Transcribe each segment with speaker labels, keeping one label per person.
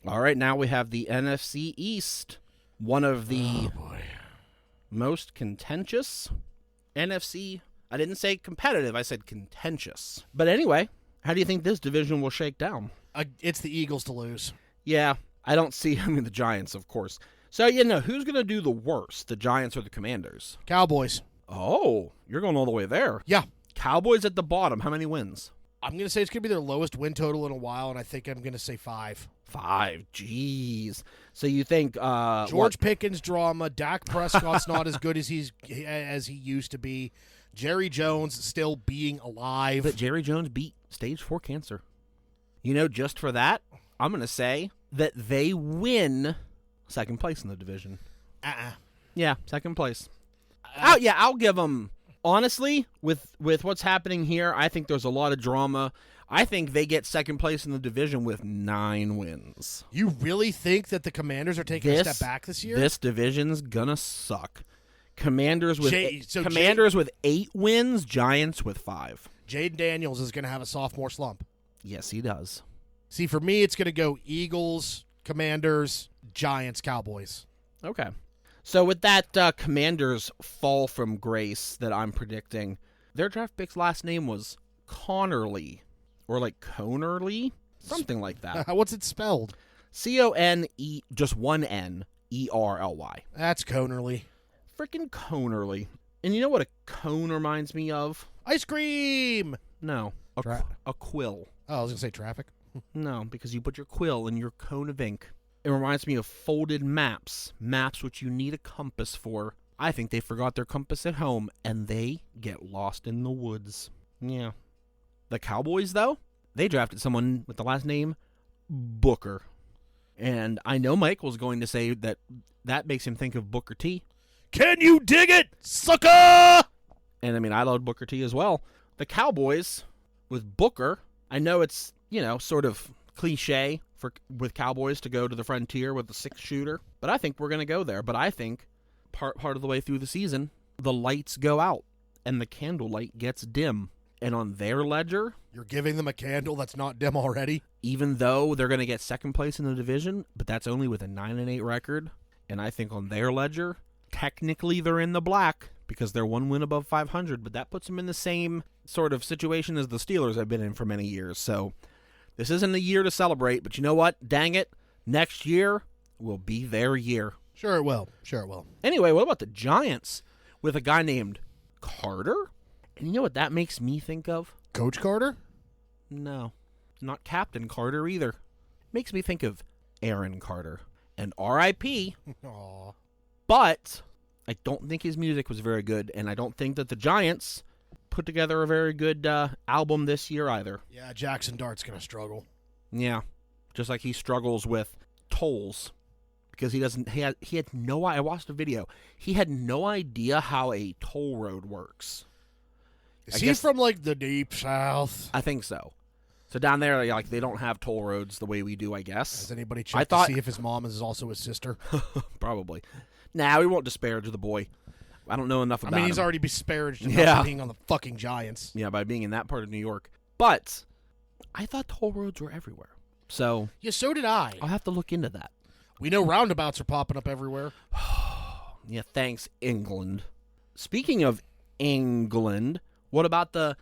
Speaker 1: All right, now we have the NFC East, one of the most contentious NFC. I didn't say competitive, I said contentious. But anyway, how do you think this division will shake down?
Speaker 2: It's the Eagles to lose.
Speaker 1: Yeah, I don't see, the Giants, of course. So, who's going to do the worst, the Giants or the Commanders?
Speaker 2: Cowboys.
Speaker 1: Oh, you're going all the way there.
Speaker 2: Yeah.
Speaker 1: Cowboys at the bottom. How many wins?
Speaker 2: I'm going to say it's going to be their lowest win total in a while, and I think I'm going to say 5.
Speaker 1: 5. Jeez. So you think
Speaker 2: George Pickens drama, Dak Prescott's not as good as he used to be. Jerry Jones still being alive.
Speaker 1: But Jerry Jones beat stage 4 cancer. Just for that, I'm going to say that they win second place in the division. Yeah, second place. I'll give them. Honestly, with what's happening here, I think there's a lot of drama. I think they get second place in the division with 9 wins.
Speaker 2: You really think that the Commanders are taking a step back this year?
Speaker 1: This division's gonna suck. Commanders with 8 wins, Giants with 5.
Speaker 2: Jaden Daniels is going to have a sophomore slump.
Speaker 1: Yes, he does.
Speaker 2: See, for me, it's going to go Eagles, Commanders, Giants, Cowboys.
Speaker 1: Okay. So with that Commanders fall from grace that I'm predicting, their draft pick's last name was Connerly, or like Conerly, something like that.
Speaker 2: What's it spelled?
Speaker 1: C-O-N-E, just one N, E-R-L-Y.
Speaker 2: That's Conerly.
Speaker 1: Freaking Conerly. And you know what a cone reminds me of?
Speaker 2: Ice cream!
Speaker 1: No, a quill.
Speaker 2: Oh, I was going to say traffic.
Speaker 1: No, because you put your quill in your cone of ink. It reminds me of folded maps which you need a compass for. I think they forgot their compass at home, and they get lost in the woods. Yeah. The Cowboys, though, they drafted someone with the last name Booker. And I know Michael's going to say that makes him think of Booker T.
Speaker 2: Can you dig it, sucker?
Speaker 1: And, I love Booker T as well. The Cowboys, with Booker, I know it's, sort of cliche with Cowboys to go to the frontier with a 6-shooter, but I think we're going to go there. But I think part of the way through the season, the lights go out and the candlelight gets dim. And on their ledger,
Speaker 2: you're giving them a candle that's not dim already?
Speaker 1: Even though they're going to get second place in the division, but that's only with a 9-8 record. And I think on their ledger, technically they're in the black because they're 1 win above 500, but that puts them in the same sort of situation as the Steelers have been in for many years. So this isn't a year to celebrate, but you know what? Dang it. Next year will be their year.
Speaker 2: Sure it will.
Speaker 1: Anyway, what about the Giants with a guy named Carter? And you know what that makes me think of?
Speaker 2: Coach Carter?
Speaker 1: No, not Captain Carter either. It makes me think of Aaron Carter. And R.I.P.
Speaker 2: Aww.
Speaker 1: But I don't think his music was very good, and I don't think that the Giants put together a very good album this year either.
Speaker 2: Yeah, Jackson Dart's going to struggle.
Speaker 1: Yeah, just like he struggles with tolls. Because he had no, I watched a video. He had no idea how a toll road works.
Speaker 2: Is he from like the deep south?
Speaker 1: I think so. So down there, like they don't have toll roads the way we do, I guess.
Speaker 2: Has anybody checked to see if his mom is also his sister?
Speaker 1: Probably. Nah, we won't disparage the boy. I don't know enough about him.
Speaker 2: He's already disparaged enough being on the fucking Giants.
Speaker 1: Yeah, by being in that part of New York. But I thought toll roads were everywhere. So
Speaker 2: yeah, so did I.
Speaker 1: I'll have to look into that.
Speaker 2: We know roundabouts are popping up everywhere.
Speaker 1: Yeah, thanks, England. Speaking of England, what about the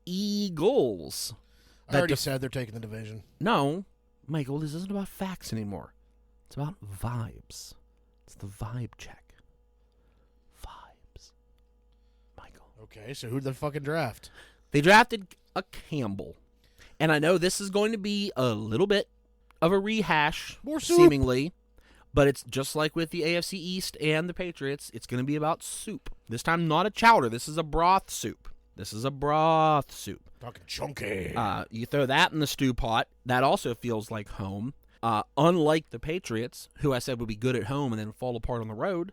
Speaker 1: Eagles?
Speaker 2: I already said they're taking the division.
Speaker 1: No, Michael, this isn't about facts anymore. It's about vibes. It's the vibe check. Vibes. Michael.
Speaker 2: Okay, so who'd they fucking draft?
Speaker 1: They drafted a Campbell. And I know this is going to be a little bit of a rehash,
Speaker 2: more soup,
Speaker 1: seemingly. But it's just like with the AFC East and the Patriots. It's going to be about soup. This time, not a chowder. This is a broth soup.
Speaker 2: Fucking chunky.
Speaker 1: You throw that in the stew pot. That also feels like home. Unlike the Patriots, who I said would be good at home and then fall apart on the road,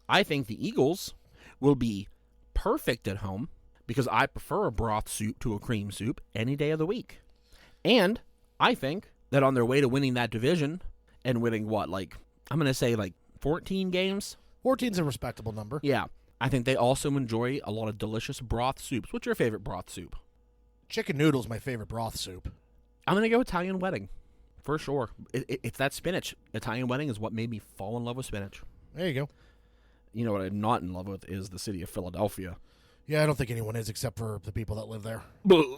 Speaker 1: I think the Eagles will be perfect at home because I prefer a broth soup to a cream soup any day of the week. And I think that on their way to winning that division and winning I'm going to say 14 games.
Speaker 2: 14's a respectable number.
Speaker 1: Yeah. I think they also enjoy a lot of delicious broth soups. What's your favorite broth soup?
Speaker 2: Chicken noodle's my favorite broth soup.
Speaker 1: I'm going to go Italian wedding For sure. It's that spinach. Italian wedding is what made me fall in love with spinach.
Speaker 2: There you go.
Speaker 1: You know what I'm not in love with is the city of Philadelphia.
Speaker 2: Yeah, I don't think anyone is except for the people that live there.